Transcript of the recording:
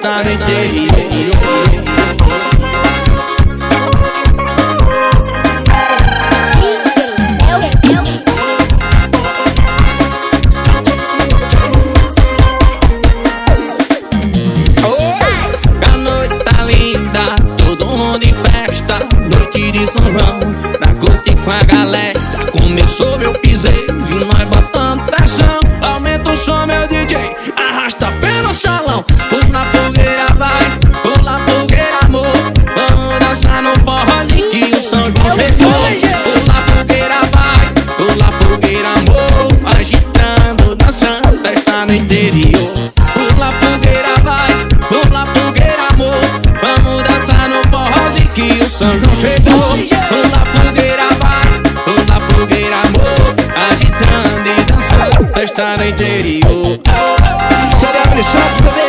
festa no interior. Noite de São João, pra curtir com a galera. Começou meu piseiro e nós botando pressão. Aumenta o som, meu DJ, arrasta pelo salão. Pula fogueira, vai, pula fogueira, amor. Vamos dançar no forrozinho que o São João chegou. Pula fogueira, vai, pula fogueira, amor. Agitando, dançando, festa no interior. Pula fogueira, vai, pula fogueira, amor. Vamos dançar no forrozinho que o São João chegou. Pula fogueira, vai, pula fogueira, amor. Agitando e dançando, festa no interior. CW Santos,